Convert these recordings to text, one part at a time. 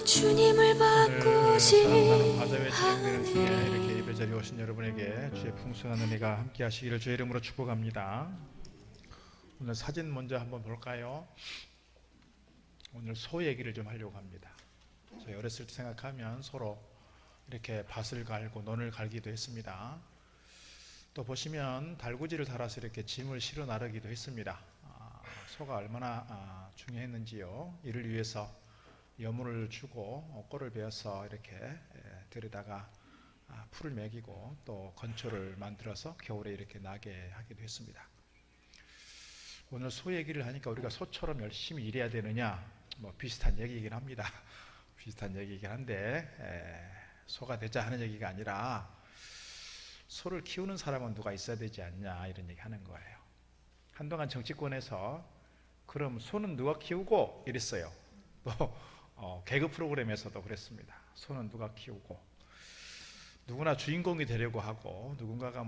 주님을 바꾸지 사랑하는 바다에 진행되는 중에 이렇게 예배 자리에 오신 여러분에게 주의 풍성한 은혜가 함께 하시기를 주의 이름으로 축복합니다. 오늘 사진 먼저 한번 볼까요? 오늘 소 얘기를 좀 하려고 합니다. 저희 어렸을 때 생각하면 서로 이렇게 밭을 갈고 논을 갈기도 했습니다. 또 보시면 달구지를 달아서 이렇게 짐을 실어 나르기도 했습니다. 소가 얼마나 중요했는지요. 이를 위해서 여물을 주고 꼴을 베어서 이렇게 들여다가 풀을 먹이고 또 건초를 만들어서 겨울에 이렇게 나게 하기도 했습니다. 오늘 소 얘기를 하니까 우리가 소처럼 열심히 일해야 되느냐, 뭐 비슷한 얘기이긴 합니다. 비슷한 얘기이긴 한데 소가 되자 하는 얘기가 아니라 소를 키우는 사람은 누가 있어야 되지 않냐 이런 얘기 하는 거예요. 한동안 정치권에서 그럼 소는 누가 키우고 이랬어요. 또 개그 프로그램에서도 그랬습니다. 소는 누가 키우고, 누구나 주인공이 되려고 하고 누군가가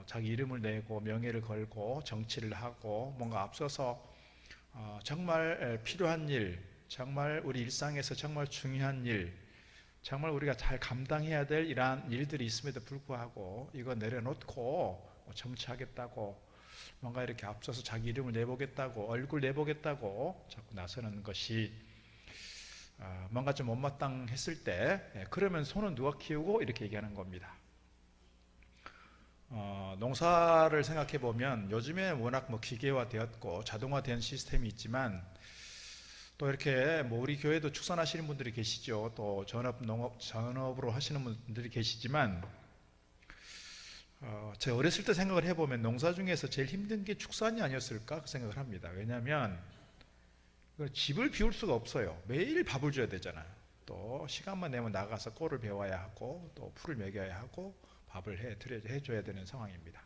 자기 이름을 내고 명예를 걸고 정치를 하고 뭔가 앞서서 정말 필요한 일, 정말 우리 일상에서 정말 중요한 일, 정말 우리가 잘 감당해야 될 이러한 일들이 있음에도 불구하고 이거 내려놓고 정치하겠다고 뭔가 이렇게 앞서서 자기 이름을 내보겠다고 얼굴 내보겠다고 자꾸 나서는 것이 뭔가 좀 못마땅했을 때 그러면 소는 누가 키우고 이렇게 얘기하는 겁니다. 농사를 생각해 보면 요즘에 워낙 기계화되었고 자동화된 시스템이 있지만 또 이렇게 우리 교회도 축산하시는 분들이 계시죠. 또 전업으로 하시는 분들이 계시지만 제가 어렸을 때 생각을 해보면 농사 중에서 제일 힘든 게 축산이 아니었을까 그 생각을 합니다. 왜냐하면 집을 비울 수가 없어요. 매일 밥을 줘야 되잖아요. 또 시간만 내면 나가서 꼴을 배워야 하고 또 풀을 먹여야 하고 밥을 해줘야 되는 상황입니다.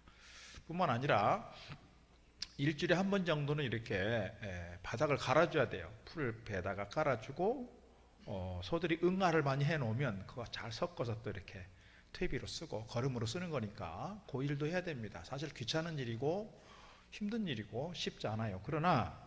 뿐만 아니라 일주일에 한 번 정도는 이렇게 바닥을 갈아줘야 돼요. 풀을 배에다가 깔아주고 소들이 응아를 많이 해놓으면 그거 잘 섞어서 또 이렇게 퇴비로 쓰고 거름으로 쓰는 거니까 그 일도 해야 됩니다. 사실 귀찮은 일이고 힘든 일이고 쉽지 않아요. 그러나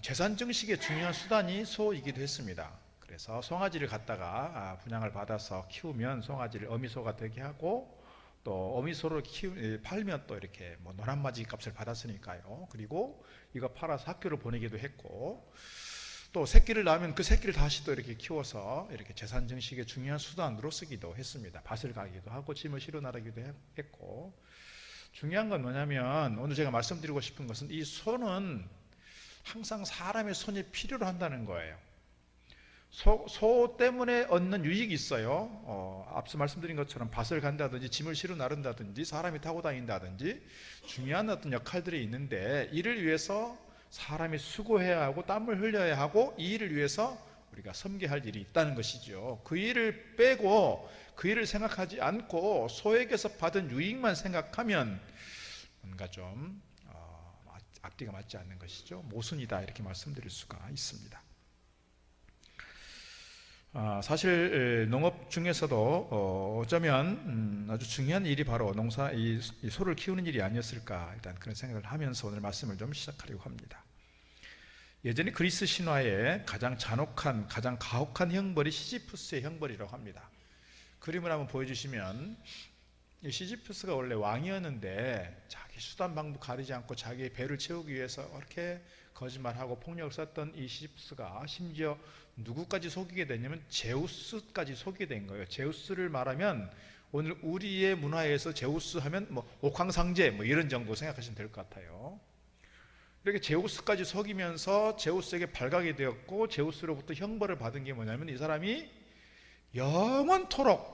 재산 증식의 중요한 수단이 소이기도 했습니다. 그래서 송아지를 갖다가 분양을 받아서 키우면 송아지를 어미소가 되게 하고 또 어미소를 팔면 또 이렇게 노란마지 값을 받았으니까요. 그리고 이거 팔아서 학교를 보내기도 했고 또 새끼를 낳으면 그 새끼를 다시 또 이렇게 키워서 이렇게 재산 증식의 중요한 수단으로 쓰기도 했습니다. 밭을 가기도 하고 짐을 실어 나르기도 했고 중요한 건 뭐냐면 오늘 제가 말씀드리고 싶은 것은 이 소는 항상 사람의 손이 필요로 한다는 거예요. 소 때문에 얻는 유익이 있어요. 앞서 말씀드린 것처럼 밭을 간다든지 짐을 실어 나른다든지 사람이 타고 다닌다든지 중요한 어떤 역할들이 있는데 이를 위해서 사람이 수고해야 하고 땀을 흘려야 하고 이 일을 위해서 우리가 섬겨야 할 일이 있다는 것이죠. 그 일을 빼고 그 일을 생각하지 않고 소에게서 받은 유익만 생각하면 뭔가 좀 앞뒤가 맞지 않는 것이죠. 모순이다 이렇게 말씀드릴 수가 있습니다. 사실 농업 중에서도 어쩌면 아주 중요한 일이 바로 이 소를 키우는 일이 아니었을까 일단 그런 생각을 하면서 오늘 말씀을 좀 시작하려고 합니다. 예전에 그리스 신화의 가장 잔혹한 가장 가혹한 형벌이 시지프스의 형벌이라고 합니다. 그림을 한번 보여주시면 이 시지프스가 원래 왕이었는데 자기 수단 방법 가리지 않고 자기의 배를 채우기 위해서 그렇게 거짓말하고 폭력을 썼던 이 시지프스가 심지어 누구까지 속이게 됐냐면 제우스까지 속이게 된 거예요. 제우스를 말하면 오늘 우리의 문화에서 제우스 하면 옥황상제 이런 정도 생각하시면 될 것 같아요. 이렇게 제우스까지 속이면서 제우스에게 발각이 되었고 제우스로부터 형벌을 받은 게 뭐냐면 이 사람이 영원토록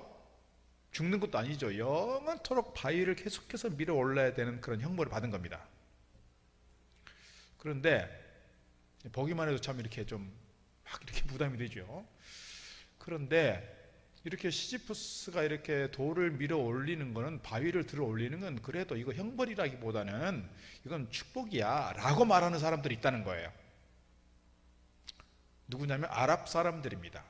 죽는 것도 아니죠. 영원토록 바위를 계속해서 밀어 올라야 되는 그런 형벌을 받은 겁니다. 그런데 보기만 해도 참 이렇게 좀 막 이렇게 부담이 되죠. 그런데 이렇게 시지프스가 이렇게 돌을 밀어 올리는 거는 바위를 들어 올리는 건 그래도 이거 형벌이라기보다는 이건 축복이야 라고 말하는 사람들이 있다는 거예요. 누구냐면 아랍 사람들입니다.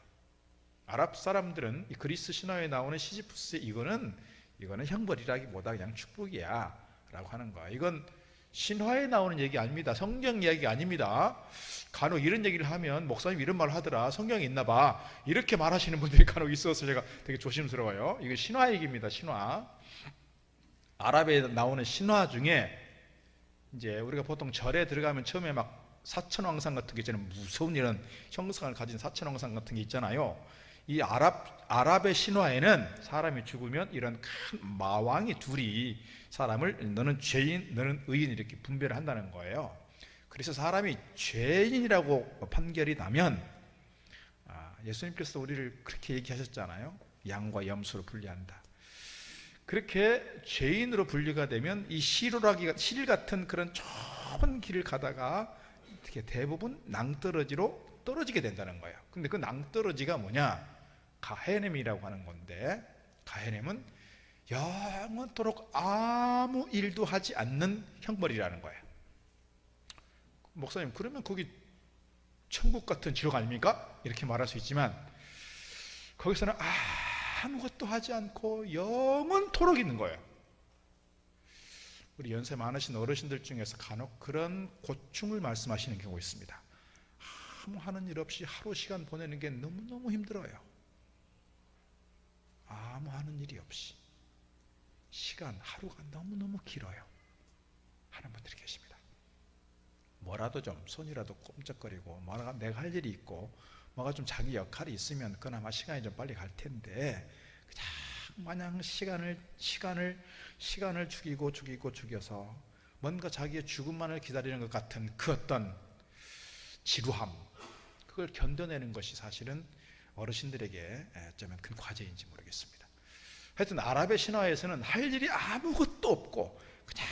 아랍 사람들은 이 그리스 신화에 나오는 시지프스의 이거는 형벌이라기보다 그냥 축복이야 라고 하는 거야. 이건 신화에 나오는 얘기 아닙니다. 성경 이야기 아닙니다. 간혹 이런 얘기를 하면 목사님 이런 말을 하더라, 성경에 있나 봐, 이렇게 말하시는 분들이 간혹 있어서 제가 되게 조심스러워요. 이거 신화 얘기입니다. 신화. 아랍에 나오는 신화 중에 이제 우리가 보통 절에 들어가면 처음에 막 사천왕상 같은 게 있잖아요. 무서운 이런 형상을 가진 사천왕상 같은 게 있잖아요. 이 아랍의 신화에는 사람이 죽으면 이런 큰 마왕이 둘이 사람을 너는 죄인, 너는 의인 이렇게 분별을 한다는 거예요. 그래서 사람이 죄인이라고 판결이 나면 예수님께서 우리를 그렇게 얘기하셨잖아요. 양과 염소로 분리한다. 그렇게 죄인으로 분리가 되면 이 시루라기 실 같은 그런 좁은 길을 가다가 어떻게 대부분 낭떠러지로 떨어지게 된다는 거예요. 근데 그 낭떠러지가 뭐냐? 가헤넴이라고 하는 건데, 가헤넴은 영원토록 아무 일도 하지 않는 형벌이라는 거예요. 목사님, 그러면 거기 천국 같은 지옥 아닙니까? 이렇게 말할 수 있지만 거기서는 아무것도 하지 않고 영원토록 있는 거예요. 우리 연세 많으신 어르신들 중에서 간혹 그런 고충을 말씀하시는 경우가 있습니다. 아무 하는 일 없이 하루 시간 보내는 게 너무너무 힘들어요. 아무 하는 일이 없이 시간, 하루가 너무너무 길어요 하는 분들이 계십니다. 뭐라도 좀 손이라도 꼼짝거리고 뭐가 내가 할 일이 있고 뭐가 좀 자기 역할이 있으면 그나마 시간이 좀 빨리 갈 텐데, 그냥 마냥 시간을 죽여서 뭔가 자기의 죽음만을 기다리는 것 같은 그 어떤 지루함, 그걸 견뎌내는 것이 사실은 어르신들에게 어쩌면 큰 과제인지 모르겠습니다. 하여튼 아랍의 신화에서는 할 일이 아무것도 없고 그냥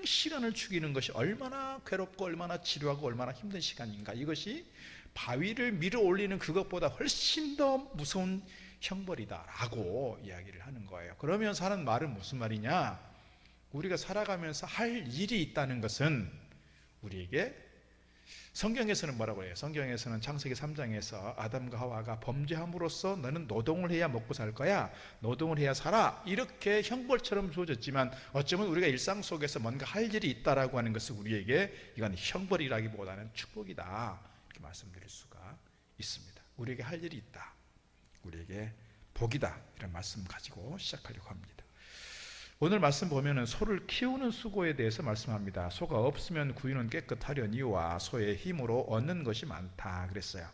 시간을 죽이는 것이 얼마나 괴롭고 얼마나 지루하고 얼마나 힘든 시간인가, 이것이 바위를 밀어 올리는 그것보다 훨씬 더 무서운 형벌이다라고 이야기를 하는 거예요. 그러면서 하는 말은 무슨 말이냐? 우리가 살아가면서 할 일이 있다는 것은 우리에게, 성경에서는 뭐라고 해요? 성경에서는 창세기 3장에서 아담과 하와가 범죄함으로써 너는 노동을 해야 먹고 살 거야, 노동을 해야 살아, 이렇게 형벌처럼 주어졌지만 어쩌면 우리가 일상 속에서 뭔가 할 일이 있다라고 하는 것은 우리에게 이건 형벌이라기보다는 축복이다, 이렇게 말씀드릴 수가 있습니다. 우리에게 할 일이 있다, 우리에게 복이다, 이런 말씀 가지고 시작하려고 합니다. 오늘 말씀 보면은 소를 키우는 수고에 대해서 말씀합니다. 소가 없으면 구유는 깨끗하려니와 소의 힘으로 얻는 것이 많다 그랬어요.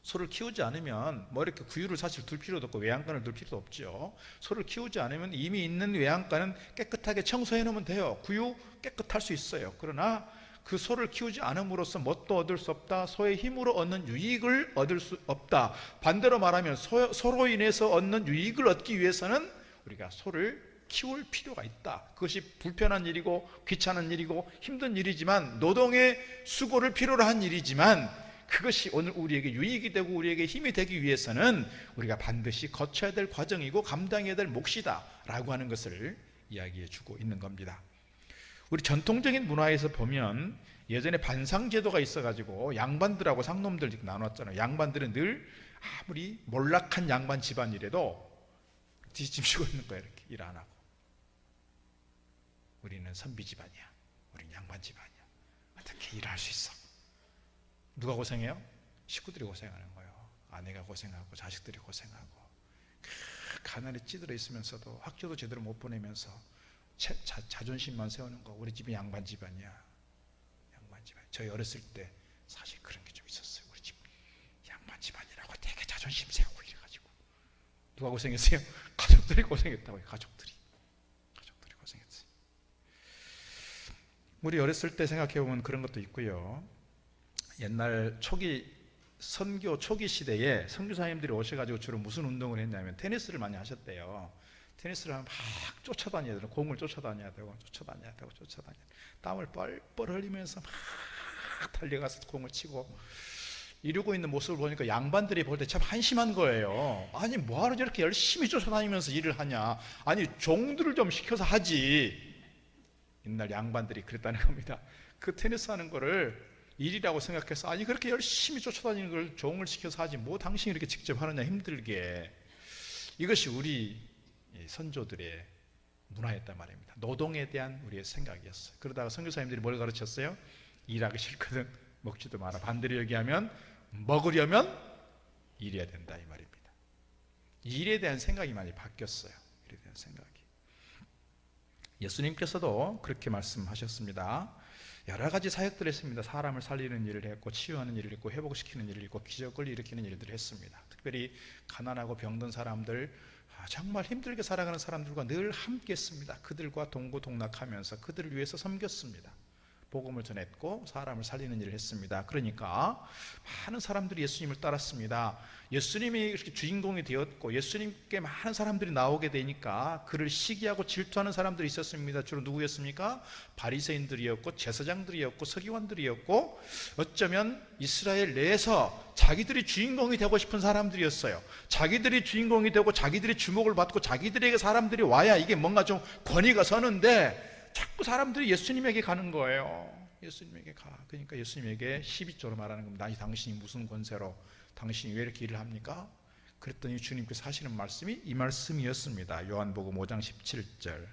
소를 키우지 않으면 뭐 이렇게 구유를 사실 둘 필요도 없고 외양간을 둘 필요도 없죠. 소를 키우지 않으면 이미 있는 외양간은 깨끗하게 청소해 놓으면 돼요. 구유 깨끗할 수 있어요. 그러나 그 소를 키우지 않음으로써 뭣도 얻을 수 없다, 소의 힘으로 얻는 유익을 얻을 수 없다. 반대로 말하면 소로 인해서 얻는 유익을 얻기 위해서는 우리가 소를 키울 필요가 있다. 그것이 불편한 일이고 귀찮은 일이고 힘든 일이지만, 노동의 수고를 필요로 한 일이지만, 그것이 오늘 우리에게 유익이 되고 우리에게 힘이 되기 위해서는 우리가 반드시 거쳐야 될 과정이고 감당해야 될 몫이다 라고 하는 것을 이야기해 주고 있는 겁니다. 우리 전통적인 문화에서 보면 예전에 반상제도가 있어가지고 양반들하고 상놈들 나눴잖아요. 양반들은 늘 아무리 몰락한 양반 집안이라도 뒤집히고 있는 거예요. 이렇게 일 안 하고. 우리는 선비 집안이야, 우리는 양반 집안이야, 어떻게 일할 수 있어? 누가 고생해요? 식구들이 고생하는 거예요. 아내가 고생하고 자식들이 고생하고 가난에 찌들어 있으면서도 학교도 제대로 못 보내면서 자존심만 세우는 거. 우리 집이 양반 집안이야, 양반 집안. 저희 어렸을 때 사실 그런 게 좀 있었어요. 우리 집 양반 집안이라고 되게 자존심 세우고 이래가지고. 누가 고생했어요? 가족들이 고생했다고요. 가족들이 고생했어요. 우리 어렸을 때 생각해보면 그런 것도 있고요. 옛날 선교 초기 시대에 선교사님들이 오셔가지고 주로 무슨 운동을 했냐면 테니스를 많이 하셨대요. 테니스를 하면 막 쫓아다녀야 되고, 공을 쫓아다녀야 되고 땀을 뻘뻘 흘리면서 막 달려가서 공을 치고 이러고 있는 모습을 보니까 양반들이 볼 때 참 한심한 거예요. 아니 뭐하러 저렇게 열심히 쫓아다니면서 일을 하냐, 아니 종들을 좀 시켜서 하지. 옛날 양반들이 그랬다는 겁니다. 그 테니스 하는 거를 일이라고 생각해서, 아니 그렇게 열심히 쫓아다니는 걸 종을 시켜서 하지, 뭐 당신이 이렇게 직접 하느냐, 힘들게. 이것이 우리 선조들의 문화였단 말입니다. 노동에 대한 우리의 생각이었어요. 그러다가 선교사님들이 뭘 가르쳤어요? 일하기 싫거든 먹지도 마라. 반대로 얘기하면 먹으려면 일해야 된다 이 말입니다. 일에 대한 생각이 많이 바뀌었어요. 일에 대한 생각이. 예수님께서도 그렇게 말씀하셨습니다. 여러 가지 사역들을 했습니다. 사람을 살리는 일을 했고, 치유하는 일을 했고, 회복시키는 일을 했고, 기적을 일으키는 일들을 했습니다. 특별히 가난하고 병든 사람들, 정말 힘들게 살아가는 사람들과 늘 함께 했습니다. 그들과 동고동락하면서 그들을 위해서 섬겼습니다. 복음을 전했고 사람을 살리는 일을 했습니다. 그러니까 많은 사람들이 예수님을 따랐습니다. 예수님이 이렇게 주인공이 되었고 예수님께 많은 사람들이 나오게 되니까 그를 시기하고 질투하는 사람들이 있었습니다. 주로 누구였습니까? 바리새인들이었고 제사장들이었고 서기관들이었고 어쩌면 이스라엘 내에서 자기들이 주인공이 되고 싶은 사람들이었어요. 자기들이 주인공이 되고 자기들이 주목을 받고 자기들에게 사람들이 와야 이게 뭔가 좀 권위가 서는데 자꾸 사람들이 예수님에게 가는 거예요. 예수님에게 가. 그러니까 예수님에게 12조로 말하는 겁니다. 당신이 무슨 권세로, 당신이 왜 이렇게 일을 합니까? 그랬더니 주님께서 하시는 말씀이 이 말씀이었습니다. 요한복음 5장 17절.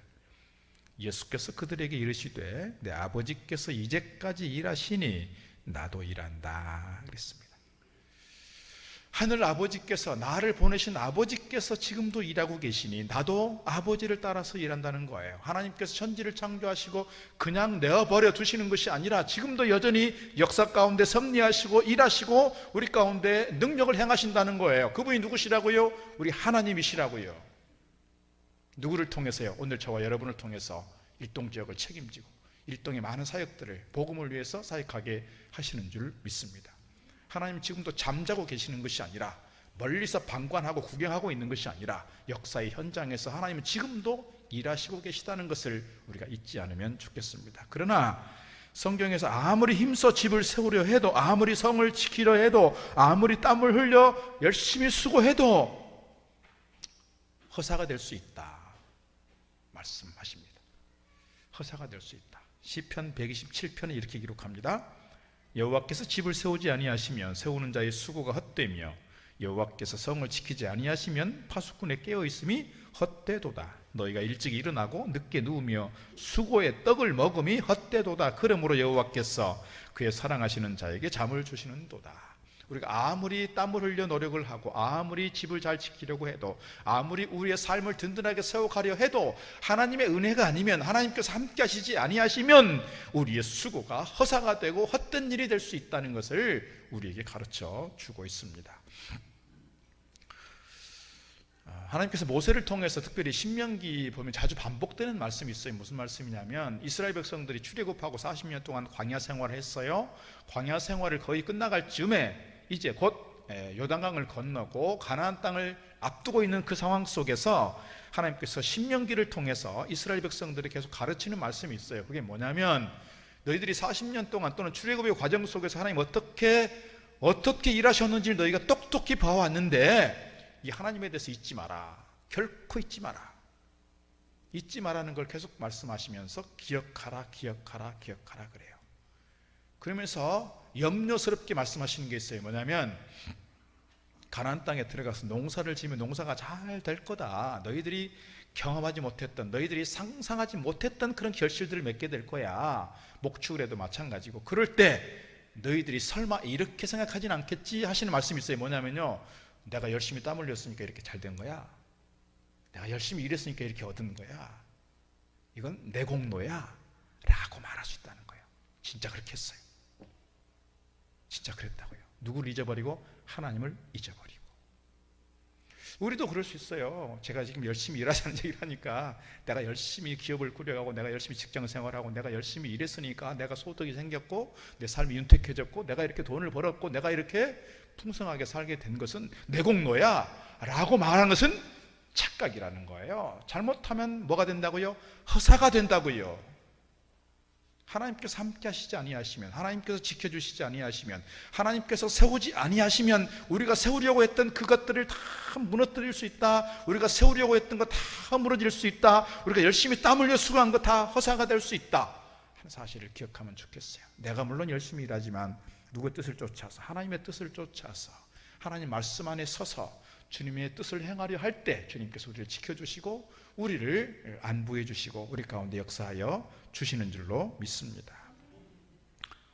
예수께서 그들에게 이르시되 내 아버지께서 이제까지 일하시니 나도 일한다 그랬습니다. 하늘 아버지께서, 나를 보내신 아버지께서 지금도 일하고 계시니 나도 아버지를 따라서 일한다는 거예요. 하나님께서 천지를 창조하시고 그냥 내어버려 두시는 것이 아니라 지금도 여전히 역사 가운데 섭리하시고 일하시고 우리 가운데 능력을 행하신다는 거예요. 그분이 누구시라고요? 우리 하나님이시라고요. 누구를 통해서요? 오늘 저와 여러분을 통해서 일동지역을 책임지고 일동의 많은 사역들을 복음을 위해서 사역하게 하시는 줄 믿습니다. 하나님 지금도 잠자고 계시는 것이 아니라 멀리서 방관하고 구경하고 있는 것이 아니라 역사의 현장에서 하나님은 지금도 일하시고 계시다는 것을 우리가 잊지 않으면 좋겠습니다. 그러나 성경에서 아무리 힘써 집을 세우려 해도, 아무리 성을 지키려 해도, 아무리 땀을 흘려 열심히 수고해도 허사가 될 수 있다 말씀하십니다. 허사가 될 수 있다. 시편 127편에 이렇게 기록합니다. 여호와께서 집을 세우지 아니하시면 세우는 자의 수고가 헛되며 여호와께서 성을 지키지 아니하시면 파수꾼의 깨어있음이 헛되도다. 너희가 일찍 일어나고 늦게 누우며 수고의 떡을 먹음이 헛되도다. 그러므로 여호와께서 그의 사랑하시는 자에게 잠을 주시는도다. 우리가 아무리 땀을 흘려 노력을 하고 아무리 집을 잘 지키려고 해도 아무리 우리의 삶을 든든하게 세워가려 해도 하나님의 은혜가 아니면, 하나님께서 함께 하시지 아니하시면 우리의 수고가 허사가 되고 헛된 일이 될 수 있다는 것을 우리에게 가르쳐 주고 있습니다. 하나님께서 모세를 통해서 특별히 신명기 보면 자주 반복되는 말씀이 있어요. 무슨 말씀이냐면 이스라엘 백성들이 출애굽하고 40년 동안 광야 생활을 했어요. 광야 생활을 거의 끝나갈 즈음에 이제 곧 요단강을 건너고 가나안 땅을 앞두고 있는 그 상황 속에서 하나님께서 신명기를 통해서 이스라엘 백성들이 계속 가르치는 말씀이 있어요. 그게 뭐냐면 너희들이 40년 동안 또는 출애굽의 과정 속에서 하나님 어떻게 일하셨는지를 너희가 똑똑히 봐왔는데 이 하나님에 대해서 잊지 마라. 결코 잊지 마라. 잊지 마라는 걸 계속 말씀하시면서 기억하라 그래요. 그러면서 염려스럽게 말씀하시는 게 있어요. 뭐냐면 가나안 땅에 들어가서 농사를 지으면 농사가 잘 될 거다. 너희들이 경험하지 못했던, 너희들이 상상하지 못했던 그런 결실들을 맺게 될 거야. 목축을 해도 마찬가지고. 그럴 때 너희들이 설마 이렇게 생각하진 않겠지 하시는 말씀이 있어요. 뭐냐면요, 내가 열심히 땀 흘렸으니까 이렇게 잘 된 거야. 내가 열심히 일했으니까 이렇게 얻은 거야. 이건 내 공로야 라고 말할 수 있다는 거예요. 진짜 그렇게 했어요. 진짜 그랬다고요. 누구를 잊어버리고? 하나님을 잊어버리고. 우리도 그럴 수 있어요. 제가 지금 열심히 일하자는 얘기를 하니까 내가 열심히 기업을 꾸려가고 내가 열심히 직장생활하고 내가 열심히 일했으니까 내가 소득이 생겼고 내 삶이 윤택해졌고 내가 이렇게 돈을 벌었고 내가 이렇게 풍성하게 살게 된 것은 내 공로야 라고 말하는 것은 착각이라는 거예요. 잘못하면 뭐가 된다고요? 허사가 된다고요. 하나님께서 함께 하시지 아니하시면, 하나님께서 지켜주시지 아니하시면, 하나님께서 세우지 아니하시면 우리가 세우려고 했던 그것들을 다 무너뜨릴 수 있다. 우리가 세우려고 했던 거 다 무너질 수 있다. 우리가 열심히 땀 흘려 수고한 거 다 허사가 될 수 있다 하는 사실을 기억하면 좋겠어요. 내가 물론 열심히 일하지만 누구의 뜻을 쫓아서, 하나님의 뜻을 쫓아서 하나님 말씀 안에 서서 주님의 뜻을 행하려 할 때 주님께서 우리를 지켜주시고 우리를 안부해 주시고 우리 가운데 역사하여 주시는 줄로 믿습니다.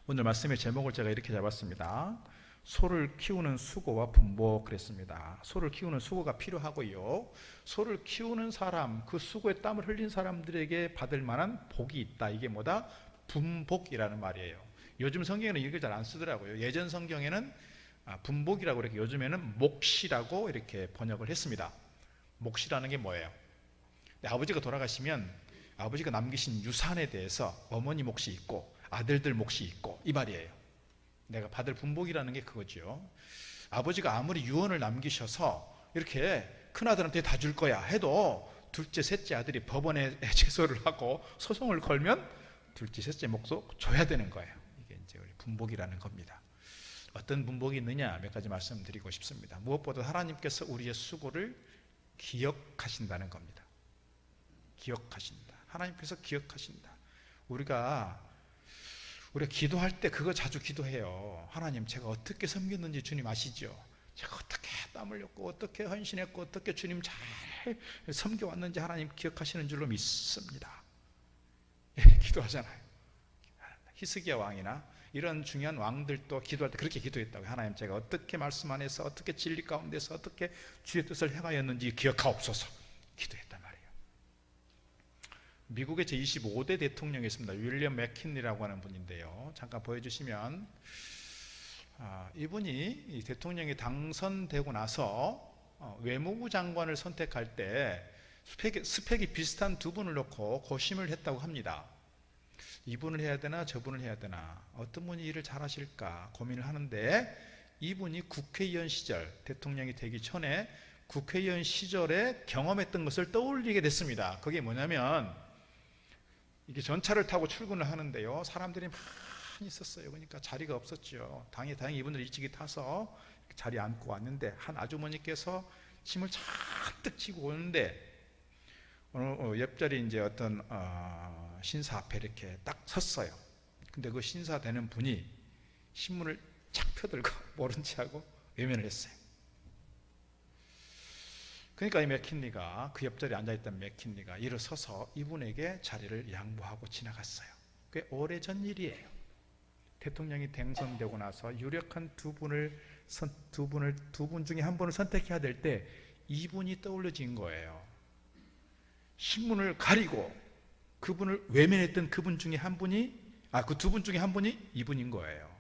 오늘 말씀의 제목을 제가 이렇게 잡았습니다. 소를 키우는 수고와 분복 그랬습니다. 소를 키우는 수고가 필요하고요, 소를 키우는 사람, 그 수고에 땀을 흘린 사람들에게 받을 만한 복이 있다. 이게 뭐다? 분복이라는 말이에요. 요즘 성경에는 이걸 잘 안 쓰더라고요. 예전 성경에는 분복이라고 이렇게, 요즘에는 몫이라고 이렇게 번역을 했습니다. 몫이라는 게 뭐예요? 아버지가 돌아가시면 아버지가 남기신 유산에 대해서 어머니 몫이 있고 아들들 몫이 있고, 이 말이에요. 내가 받을 분복이라는 게 그거죠. 아버지가 아무리 유언을 남기셔서 이렇게 큰아들한테 다 줄 거야 해도 둘째 셋째 아들이 법원에 제소를 하고 소송을 걸면 둘째 셋째 몫도 줘야 되는 거예요. 이게 이제 우리 분복이라는 겁니다. 어떤 분복이 있느냐 몇 가지 말씀드리고 싶습니다. 무엇보다 하나님께서 우리의 수고를 기억하신다는 겁니다. 기억하신다. 하나님께서 기억하신다. 우리가 기도할 때 그거 자주 기도해요. 하나님, 제가 어떻게 섬겼는지 주님 아시죠? 제가 어떻게 땀 흘렸고 어떻게 헌신했고 어떻게 주님 잘 섬겨왔는지 하나님 기억하시는 줄로 믿습니다. 기도하잖아요. 히스기야 왕이나 이런 중요한 왕들도 기도할 때 그렇게 기도했다고요. 하나님, 제가 어떻게 말씀 안에서 어떻게 진리 가운데서 어떻게 주의 뜻을 행하였는지 기억하옵소서 기도했단 말이에요. 미국의 제25대 대통령이 있습니다. 윌리엄 맥킨리라고 하는 분인데요, 잠깐 보여주시면, 이분이 이 대통령이 당선되고 나서 외무부 장관을 선택할 때 스펙이 비슷한 두 분을 놓고 고심을 했다고 합니다. 이분을 해야 되나 저분을 해야 되나, 어떤 분이 일을 잘하실까 고민을 하는데, 이분이 국회의원 시절, 대통령이 되기 전에 국회의원 시절에 경험했던 것을 떠올리게 됐습니다. 그게 뭐냐면, 이게 전차를 타고 출근을 하는데요, 사람들이 많이 있었어요. 그러니까 자리가 없었죠. 다행히 이분들이 일찍이 타서 자리에 앉고 왔는데, 한 아주머니께서 짐을 잔뜩 지고 오는데 옆자리 이제 어떤 신사 앞에 이렇게 딱 섰어요. 근데 그 신사 되는 분이 신문을 착 펴들고 모른 체하고 외면을 했어요. 그러니까 이 맥킨리가, 그 옆자리에 앉아있던 맥킨리가 일어서서 이분에게 자리를 양보하고 지나갔어요. 꽤 오래전 일이에요. 대통령이 당선되고 나서 유력한 두 분 중에 한 분을 선택해야 될 때 이분이 떠올려진 거예요. 신문을 가리고 그분을 외면했던 그분 중에 한 분이, 그 두 분 중에 한 분이 이분인 거예요.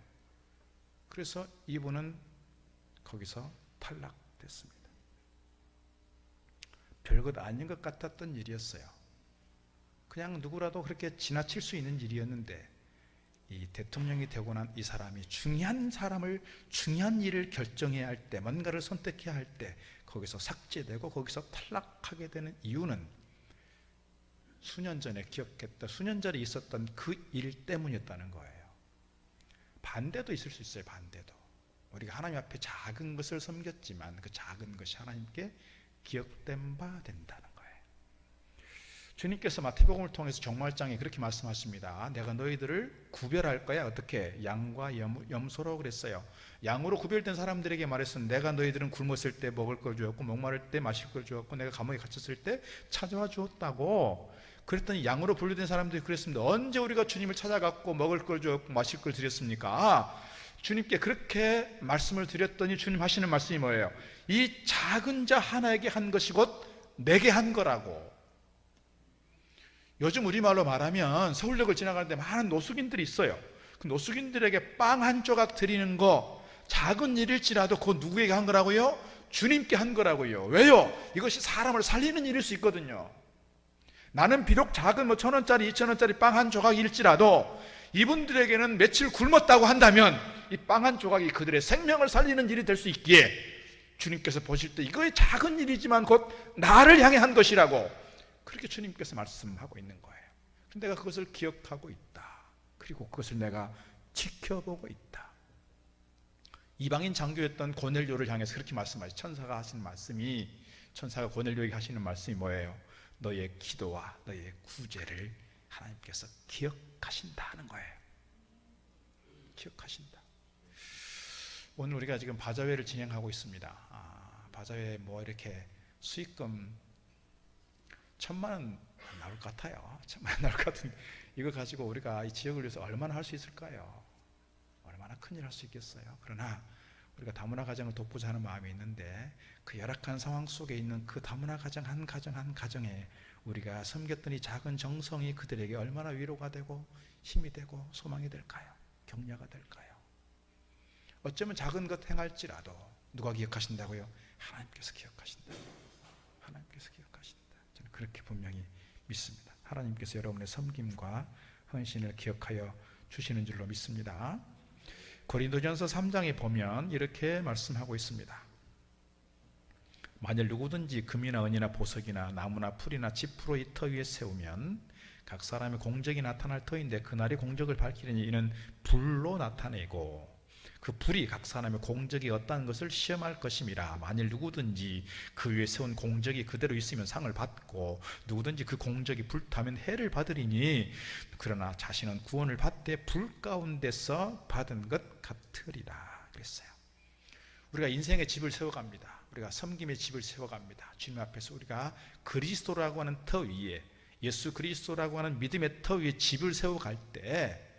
그래서 이분은 거기서 탈락됐습니다. 별것 아닌 것 같았던 일이었어요. 그냥 누구라도 그렇게 지나칠 수 있는 일이었는데, 이 대통령이 되고 난 이 사람이 중요한 일을 결정해야 할 때, 뭔가를 선택해야 할 때 거기서 삭제되고 거기서 탈락하게 되는 이유는 수년 전에 있었던 그 일 때문이었다는 거예요. 반대도 있을 수 있어요. 반대도. 우리가 하나님 앞에 작은 것을 섬겼지만 그 작은 것이 하나님께 기억된 바 된다는 거예요. 주님께서 마태복음을 통해서 종말장에 그렇게 말씀하십니다. 내가 너희들을 구별할 거야. 어떻게? 양과 염소로 그랬어요. 양으로 구별된 사람들에게 말했으면, 내가 너희들은 굶었을 때 먹을 걸 주었고 목마를 때 마실 걸 주었고 내가 감옥에 갇혔을 때 찾아와 주었다고. 그랬더니 양으로 분류된 사람들이 그랬습니다. 언제 우리가 주님을 찾아갔고 먹을 걸 주었고 마실 걸 드렸습니까? 주님께 그렇게 말씀을 드렸더니 주님 하시는 말씀이 뭐예요? 이 작은 자 하나에게 한 것이 곧 내게 한 거라고. 요즘 우리말로 말하면 서울역을 지나가는데 많은 노숙인들이 있어요. 그 노숙인들에게 빵 한 조각 드리는 거, 작은 일일지라도 그거 누구에게 한 거라고요? 주님께 한 거라고요. 왜요? 이것이 사람을 살리는 일일 수 있거든요. 나는 비록 작은 1,000원짜리 2,000원짜리 빵 한 조각일지라도 이분들에게는 며칠 굶었다고 한다면 이 빵 한 조각이 그들의 생명을 살리는 일이 될 수 있기에 주님께서 보실 때 이거의 작은 일이지만 곧 나를 향해 한 것이라고 그렇게 주님께서 말씀하고 있는 거예요. 그런데 내가 그것을 기억하고 있다. 그리고 그것을 내가 지켜보고 있다. 이방인 장교였던 고넬료를 향해서 그렇게 말씀하시죠. 천사가 고넬료에게 하시는 말씀이 뭐예요? 너의 기도와 너의 구제를 하나님께서 기억하신다 하는 거예요. 기억하신다. 오늘 우리가 지금 바자회를 진행하고 있습니다. 바자회 이렇게 수익금 1,000만 원 나올 것 같아요. 1,000만 원 나올 것 같은데, 이거 가지고 우리가 이 지역을 위해서 얼마나 할 수 있을까요? 얼마나 큰일 할 수 있겠어요. 그러나 우리가 다문화 가정을 돕고자 하는 마음이 있는데 그 열악한 상황 속에 있는 그 다문화 가정 한 가정 한 가정에 우리가 섬겼던 이 작은 정성이 그들에게 얼마나 위로가 되고 힘이 되고 소망이 될까요? 격려가 될까요? 어쩌면 작은 것 행할지라도 누가 기억하신다고요? 하나님께서 기억하신다. 하나님께서 기억하신다. 저는 그렇게 분명히 믿습니다. 하나님께서 여러분의 섬김과 헌신을 기억하여 주시는 줄로 믿습니다. 고린도전서 3장에 보면 이렇게 말씀하고 있습니다. 만일 누구든지 금이나 은이나 보석이나 나무나 풀이나 지푸로 이 터 위에 세우면 각 사람의 공적이 나타날 터인데 그날이 공적을 밝히려니 이는 불로 나타내고 그 불이 각 사람의 공적이 어떠한 것을 시험할 것임이라. 만일 누구든지 그 위에 세운 공적이 그대로 있으면 상을 받고 누구든지 그 공적이 불타면 해를 받으리니 그러나 자신은 구원을 받되 불 가운데서 받은 것 같으리라 그랬어요. 우리가 인생의 집을 세워갑니다. 우리가 섬김의 집을 세워갑니다. 주님 앞에서 우리가 그리스도라고 하는 터 위에, 예수 그리스도라고 하는 믿음의 터 위에 집을 세워갈 때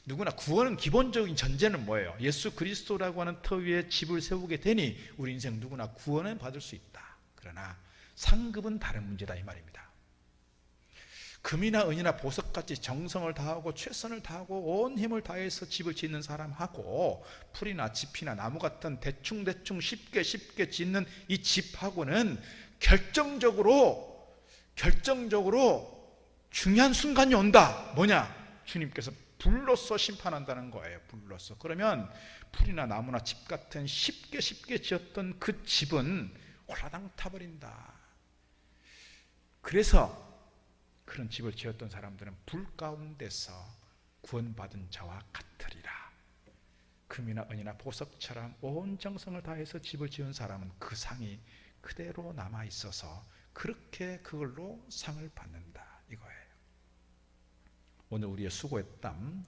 누구나 구원은 기본적인 전제는 뭐예요? 예수 그리스도라고 하는 터 위에 집을 세우게 되니 우리 인생 누구나 구원은 받을 수 있다. 그러나 상급은 다른 문제다 이 말입니다. 금이나 은이나 보석같이 정성을 다하고 최선을 다하고 온 힘을 다해서 집을 짓는 사람하고 풀이나 짚이나 나무 같은 대충 쉽게 짓는 이 집하고는 결정적으로 중요한 순간이 온다. 뭐냐? 주님께서 불로써 심판한다는 거예요. 불로써. 그러면 풀이나 나무나 집 같은 쉽게 지었던 그 집은 홀라당 타버린다. 그래서 그런 집을 지었던 사람들은 불 가운데서 구원받은 자와 같으리라. 금이나 은이나 보석처럼 온 정성을 다해서 집을 지은 사람은 그 상이 그대로 남아 있어서 그렇게 그걸로 상을 받는다 이거예요. 오늘 우리의 수고의 땀,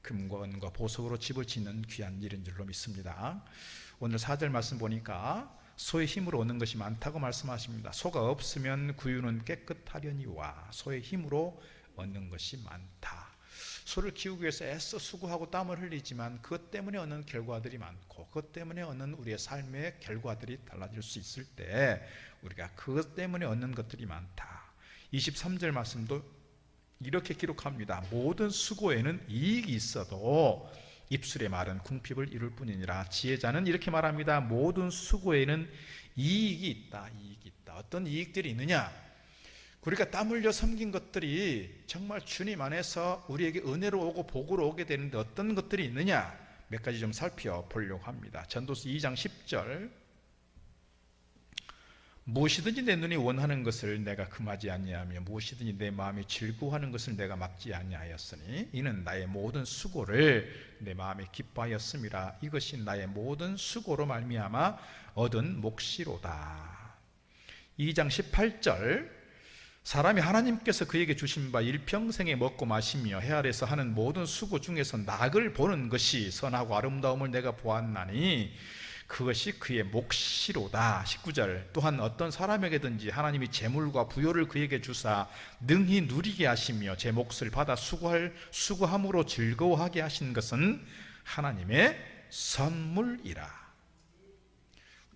금과 은과 보석으로 집을 짓는 귀한 일인 줄로 믿습니다. 오늘 4절 말씀 보니까 소의 힘으로 얻는 것이 많다고 말씀하십니다. 소가 없으면 구유는 깨끗하려니와 소의 힘으로 얻는 것이 많다. 소를 키우기 위해서 애써 수고하고 땀을 흘리지만 그것 때문에 얻는 결과들이 많고 그것 때문에 얻는 우리의 삶의 결과들이 달라질 수 있을 때 우리가 그것 때문에 얻는 것들이 많다. 23절 말씀도 이렇게 기록합니다. 모든 수고에는 이익이 있어도 입술의 말은 궁핍을 이룰 뿐이니라. 지혜자는 이렇게 말합니다. 모든 수고에는 이익이 있다. 어떤 이익들이 있느냐? 우리가 땀 흘려 섬긴 것들이 정말 주님 안에서 우리에게 은혜로 오고 복으로 오게 되는데 어떤 것들이 있느냐? 몇 가지 좀 살펴보려고 합니다. 전도서 2장 10절 무엇이든지 내 눈이 원하는 것을 내가 금하지 아니하며 무엇이든지 내 마음이 즐거워하는 것을 내가 막지 아니하였으니 이는 나의 모든 수고를 내 마음에 기뻐하였음이라. 이것이 나의 모든 수고로 말미암아 얻은 몫이로다. 2장 18절 사람이 하나님께서 그에게 주신 바 일평생에 먹고 마시며 해 아래서 하는 모든 수고 중에서 낙을 보는 것이 선하고 아름다움을 내가 보았나니 그것이 그의 몫이로다. 19절 또한 어떤 사람에게든지 하나님이 재물과 부요를 그에게 주사 능히 누리게 하시며 제 몫을 받아 수고함으로 즐거워하게 하신 것은 하나님의 선물이라.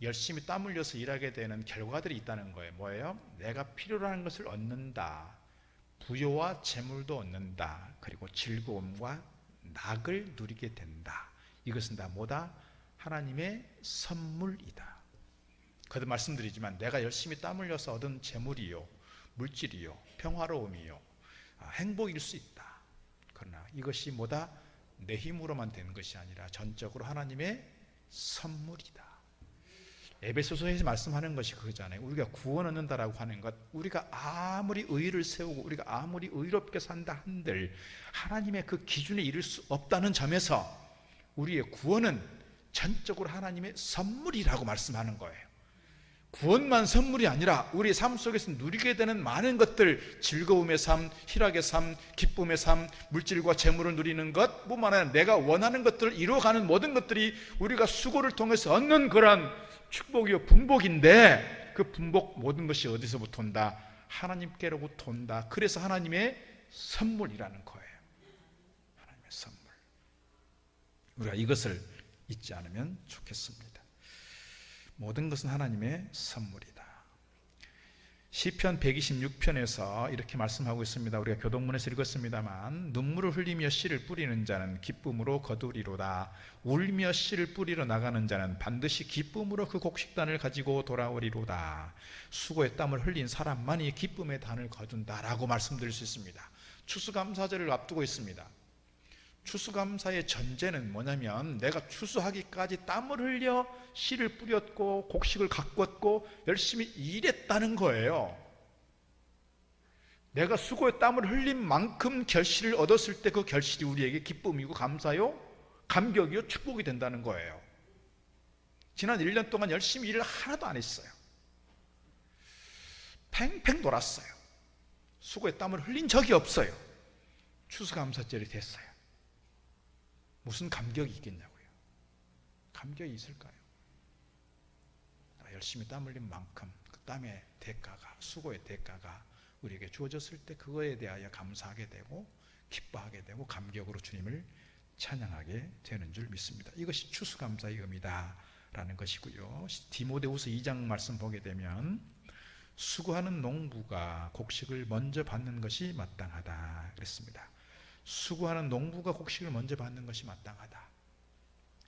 열심히 땀 흘려서 일하게 되는 결과들이 있다는 거예요. 뭐예요? 내가 필요로 하는 것을 얻는다. 부요와 재물도 얻는다. 그리고 즐거움과 낙을 누리게 된다. 이것은 다 뭐다? 하나님의 선물이다. 거듭 말씀드리지만 내가 열심히 땀 흘려서 얻은 재물이요, 물질이요, 평화로움이요, 행복일 수 있다. 그러나 이것이 뭐다? 내 힘으로만 된 것이 아니라 전적으로 하나님의 선물이다. 에베소서에서 말씀하는 것이 그거잖아요. 우리가 구원 얻는다라고 하는 것, 우리가 아무리 의를 세우고 우리가 아무리 의롭게 산다 한들 하나님의 그 기준에 이를 수 없다는 점에서 우리의 구원은 전적으로 하나님의 선물이라고 말씀하는 거예요. 구원만 선물이 아니라 우리 삶 속에서 누리게 되는 많은 것들, 즐거움의 삶, 희락의 삶, 기쁨의 삶, 물질과 재물을 누리는 것 뿐만 아니라 내가 원하는 것들을 이루어가는 모든 것들이 우리가 수고를 통해서 얻는 그런 축복이요 분복인데 그 분복 모든 것이 어디서부터 온다? 하나님께로부터 온다. 그래서 하나님의 선물이라는 거예요. 하나님의 선물. 우리가 이것을 잊지 않으면 좋겠습니다. 모든 것은 하나님의 선물이다. 시편 126편에서 이렇게 말씀하고 있습니다. 우리가 교동문에서 읽었습니다만, 눈물을 흘리며 씨를 뿌리는 자는 기쁨으로 거두리로다. 울며 씨를 뿌리러 나가는 자는 반드시 기쁨으로 그 곡식단을 가지고 돌아오리로다. 수고의 땀을 흘린 사람만이 기쁨의 단을 거둔다라고 말씀드릴 수 있습니다. 추수감사절을 앞두고 있습니다. 추수감사의 전제는 뭐냐면, 내가 추수하기까지 땀을 흘려 씨를 뿌렸고 곡식을 가꿨고 열심히 일했다는 거예요. 내가 수고의 땀을 흘린 만큼 결실을 얻었을 때 그 결실이 우리에게 기쁨이고 감사요, 감격이요, 축복이 된다는 거예요. 지난 1년 동안 열심히 일을 하나도 안 했어요. 팽팽 놀았어요. 수고의 땀을 흘린 적이 없어요. 추수감사절이 됐어요. 무슨 감격이 있겠냐고요. 감격이 있을까요? 열심히 땀 흘린 만큼 그 땀의 대가가, 수고의 대가가 우리에게 주어졌을 때 그거에 대하여 감사하게 되고 기뻐하게 되고 감격으로 주님을 찬양하게 되는 줄 믿습니다. 이것이 추수감사의 의미다 라는 것이고요. 디모데후서 2장 말씀 보게 되면, 수고하는 농부가 곡식을 먼저 받는 것이 마땅하다 그랬습니다. 수고하는 농부가 곡식을 먼저 받는 것이 마땅하다.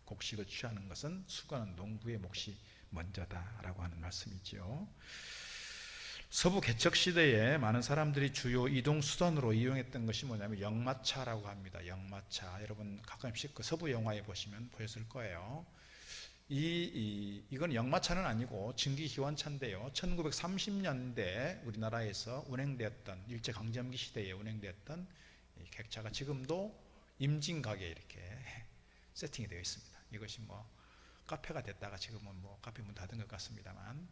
곡식을 취하는 것은 수고하는 농부의 몫이 먼저다라고 하는 말씀이죠. 서부 개척 시대에 많은 사람들이 주요 이동 수단으로 이용했던 것이 뭐냐면 역마차라고 합니다. 역마차. 여러분 가끔씩 그 서부 영화에 보시면 보였을 거예요. 이건 역마차는 아니고 증기기관차인데요. 1930년대 우리나라에서 운행되었던, 일제강점기 시대에 운행되었던 이 객차가 지금도 임진각에 이렇게 세팅이 되어 있습니다. 이것이 뭐 카페가 됐다가 지금은 뭐 카페 문 닫은 것 같습니다만,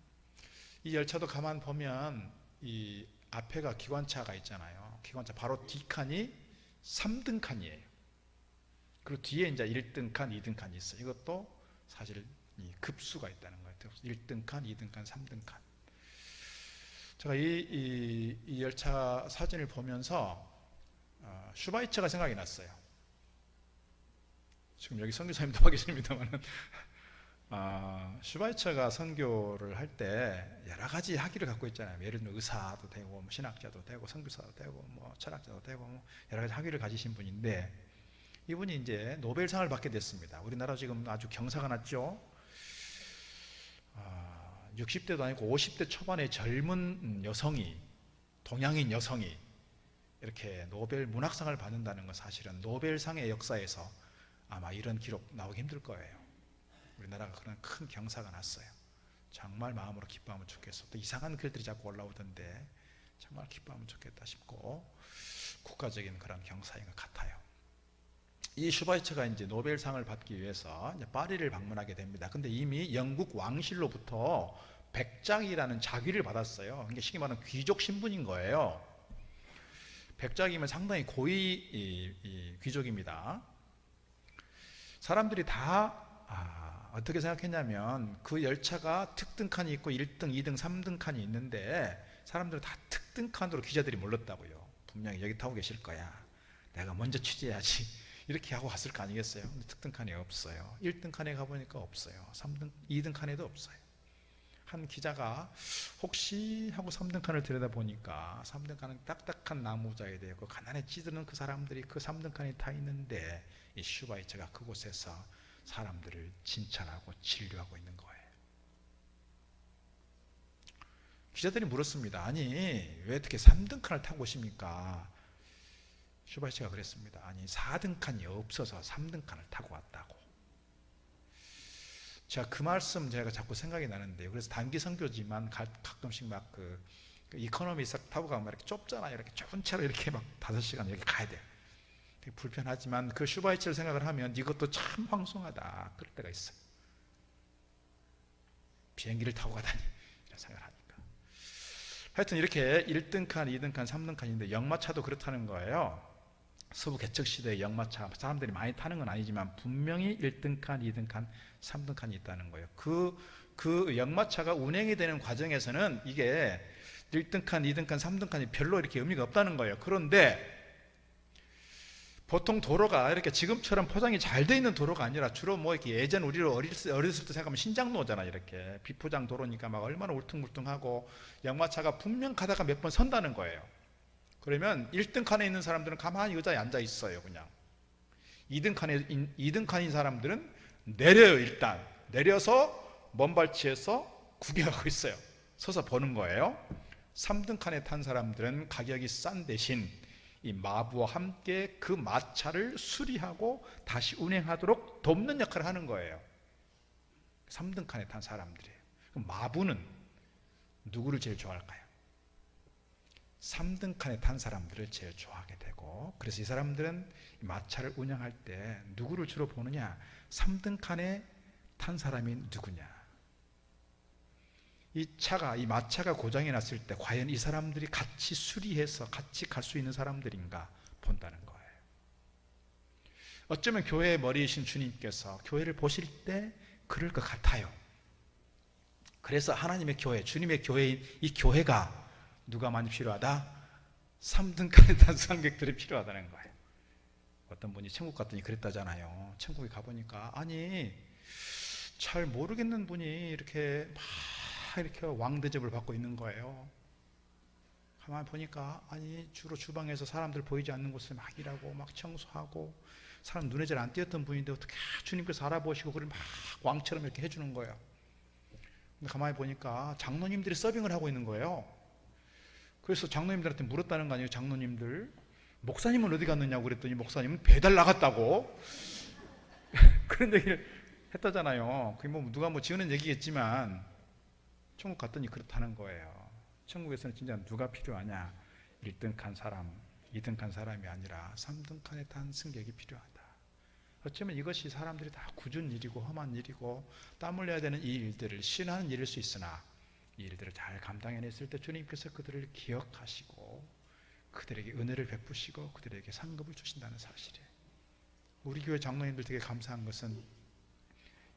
이 열차도 가만 보면 이 앞에가 기관차가 있잖아요. 기관차 바로 뒷칸이 3등 칸이에요. 그리고 뒤에 이제 1등 칸, 2등 칸이 있어요. 이것도 사실 이 급수가 있다는 거예요. 1등 칸, 2등 칸, 3등 칸. 제가 이 열차 사진을 보면서 슈바이처가 생각이 났어요. 지금 여기 선교사님도 와 계십니다만, 슈바이처가 선교를 할 때 여러 가지 학위를 갖고 있잖아요. 예를 들면 의사도 되고, 뭐 신학자도 되고, 선교사도 되고, 뭐 철학자도 되고, 뭐 여러 가지 학위를 가지신 분인데, 이분이 이제 노벨상을 받게 됐습니다. 우리나라 지금 아주 경사가 났죠. 60대도 아니고 50대 초반의 젊은 여성이, 동양인 여성이 이렇게 노벨 문학상을 받는다는 건 사실은 노벨상의 역사에서 아마 이런 기록 나오기 힘들 거예요. 우리나라가 그런 큰 경사가 났어요. 정말 마음으로 기뻐하면 좋겠어. 또 이상한 글들이 자꾸 올라오던데 정말 기뻐하면 좋겠다 싶고, 국가적인 그런 경사인 것 같아요. 이 슈바이처가 이제 노벨상을 받기 위해서 이제 파리를 방문하게 됩니다. 근데 이미 영국 왕실로부터 백작이라는 자귀를 받았어요. 이게 쉽게 말하면 귀족 신분인 거예요. 백작이면 상당히 고위 귀족입니다. 사람들이 다 어떻게 생각했냐면, 그 열차가 특등칸이 있고 1등, 2등, 3등 칸이 있는데 사람들은 다 특등칸으로 기자들이 몰렸다고요. 분명히 여기 타고 계실 거야, 내가 먼저 취재해야지, 이렇게 하고 갔을 거 아니겠어요? 근데 특등칸이 없어요. 1등 칸에 가보니까 없어요. 3등, 2등 칸에도 없어요. 한 기자가 혹시 하고 3등 칸을 들여다보니까 3등 칸은 딱딱한 나무자에 되고 가난에 찌드는 그 사람들이 그 3등 칸에 타 있는데, 이 슈바이처가 그곳에서 사람들을 진찰하고 진료하고 있는 거예요. 기자들이 물었습니다. 아니 왜 어떻게 3등 칸을 타고 오십니까? 슈바이처가 그랬습니다. 아니 4등 칸이 없어서 3등 칸을 타고 왔다고. 제가 그 말씀 제가 자꾸 생각이 나는데요. 그래서 단기 선교지만 가끔씩 막 그 이코노미 싹 타고 가면 이렇게 좁잖아요. 이렇게 좁은 차로 이렇게 막 5시간 이렇게 가야 돼요. 되게 불편하지만 그 슈바이처를 생각을 하면 이것도 참 황송하다 그럴 때가 있어요. 비행기를 타고 가다니 이런 생각을 하니까. 하여튼 이렇게 1등 칸, 2등 칸, 3등 칸인데 역마차도 그렇다는 거예요. 서부 개척 시대의 역마차, 사람들이 많이 타는 건 아니지만 분명히 1등 칸, 2등 칸, 3등 칸이 있다는 거예요. 그 역마차가 운행이 되는 과정에서는 이게 1등 칸, 2등 칸, 3등 칸이 별로 이렇게 의미가 없다는 거예요. 그런데 보통 도로가 이렇게 지금처럼 포장이 잘 돼 있는 도로가 아니라 주로 뭐 이렇게 예전 우리를 어렸을 때 생각하면 신장로잖아. 이렇게 비포장 도로니까 막 얼마나 울퉁불퉁하고 양마차가 분명 가다가 몇 번 선다는 거예요. 그러면 1등 칸에 있는 사람들은 가만히 의자에 앉아 있어요. 그냥 2등 칸인 사람들은 내려요. 일단 내려서 먼발치에서 구경하고 있어요. 서서 보는 거예요. 3등 칸에 탄 사람들은 가격이 싼 대신 이 마부와 함께 그 마차를 수리하고 다시 운행하도록 돕는 역할을 하는 거예요. 3등 칸에 탄 사람들이에요. 그럼 마부는 누구를 제일 좋아할까요? 3등 칸에 탄 사람들을 제일 좋아하게 되고, 그래서 이 사람들은 마차를 운영할 때 누구를 주로 보느냐? 3등 칸에 탄 사람이 누구냐? 이 마차가 고장이 났을 때 과연 이 사람들이 같이 수리해서 같이 갈 수 있는 사람들인가 본다는 거예요. 어쩌면 교회의 머리이신 주님께서 교회를 보실 때 그럴 것 같아요. 그래서 하나님의 교회, 주님의 교회인 이 교회가 누가 많이 필요하다? 3등 칸에 탄 상객들이 필요하다는 거예요. 어떤 분이 천국 갔더니 그랬다잖아요. 천국에 가보니까 아니 잘 모르겠는 분이 이렇게 왕 대접을 받고 있는 거예요. 가만히 보니까 아니 주로 주방에서 사람들 보이지 않는 곳을 막 일하고 막 청소하고 사람 눈에 잘 안 띄었던 분인데 어떻게 주님께서 알아보시고 그걸 막 왕처럼 이렇게 해주는 거예요. 근데 가만히 보니까 장로님들이 서빙을 하고 있는 거예요. 그래서 장로님들한테 물었다는 거 아니에요. 장로님들 목사님은 어디 갔느냐고 그랬더니 목사님은 배달 나갔다고 그런 얘기를 했다잖아요. 그게 뭐 누가 뭐 지어낸 얘기겠지만 천국 갔더니 그렇다는 거예요. 천국에서는 진짜 누가 필요하냐? 1등 칸 사람, 2등 칸 사람이 아니라 3등 칸에 탄 승객이 필요하다. 어쩌면 이것이 사람들이 다 굳은 일이고 험한 일이고 땀 흘려야 되는 이 일들을 신하는 일일 수 있으나 이 일들을 잘 감당해냈을 때 주님께서 그들을 기억하시고 그들에게 은혜를 베푸시고 그들에게 상급을 주신다는 사실이에요. 우리 교회 장로님들 되게 감사한 것은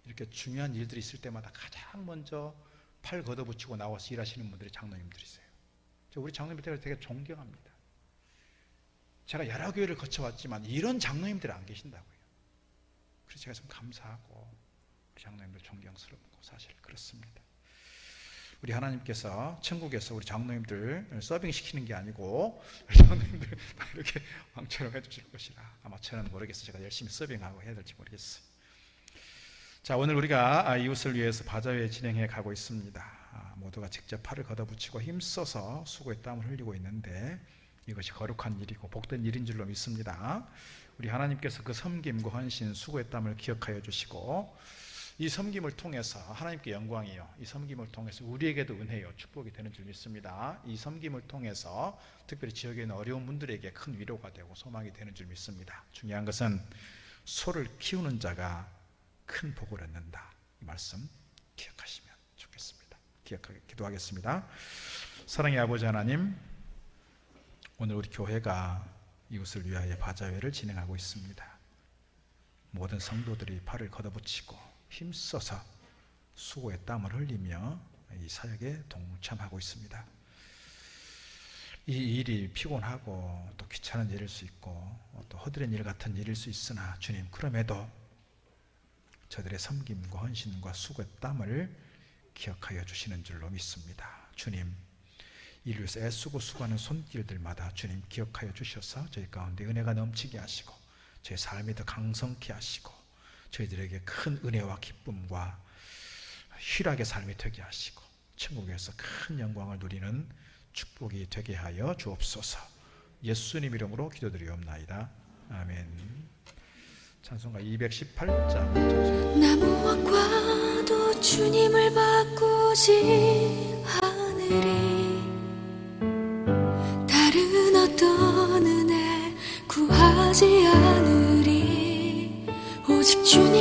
이렇게 중요한 일들이 있을 때마다 가장 먼저 팔 걷어붙이고 나와서 일하시는 분들이 장로님들이세요. 우리 장로님들 되게 존경합니다. 제가 여러 교회를 거쳐왔지만 이런 장로님들이 안 계신다고요. 그래서 제가 좀 감사하고 우리 장로님들 존경스럽고 사실 그렇습니다. 우리 하나님께서 천국에서 우리 장로님들 서빙 시키는 게 아니고 우리 장로님들 다 이렇게 왕처럼 해주실 것이라. 아마 저는 모르겠어요. 제가 열심히 서빙하고 해야 될지 모르겠어요. 자, 오늘 우리가 이웃을 위해서 바자회 진행해 가고 있습니다. 모두가 직접 팔을 걷어붙이고 힘써서 수고의 땀을 흘리고 있는데 이것이 거룩한 일이고 복된 일인 줄로 믿습니다. 우리 하나님께서 그 섬김과 헌신, 수고의 땀을 기억하여 주시고 이 섬김을 통해서 하나님께 영광이요, 이 섬김을 통해서 우리에게도 은혜요, 축복이 되는 줄 믿습니다. 이 섬김을 통해서 특별히 지역에 있는 어려운 분들에게 큰 위로가 되고 소망이 되는 줄 믿습니다. 중요한 것은 소를 키우는 자가 큰 복을 얻는다. 이 말씀 기억하시면 좋겠습니다. 기억하게 기도하겠습니다. 사랑의 아버지 하나님, 오늘 우리 교회가 이웃을 위하여 바자회를 진행하고 있습니다. 모든 성도들이 팔을 걷어붙이고 힘써서 수고의 땀을 흘리며 이 사역에 동참하고 있습니다. 이 일이 피곤하고 또 귀찮은 일일 수 있고 또 허드렛 일 같은 일일 수 있으나 주님, 그럼에도 저들의 섬김과 헌신과 수고의 땀을 기억하여 주시는 줄로 믿습니다. 주님, 이를 위해서 애쓰고 수고하는 손길들마다 주님 기억하여 주셔서 저희 가운데 은혜가 넘치게 하시고 저희 삶이 더 강성케 하시고 저희들에게 큰 은혜와 기쁨과 희락의 삶이 되게 하시고 천국에서 큰 영광을 누리는 축복이 되게 하여 주옵소서. 예수님 이름으로 기도드리옵나이다. 아멘. 찬송가 218장. 나무와 과도 주님을 바꾸지 않으리. 다른 어떤 은혜 구하지 않으리. 오직 주님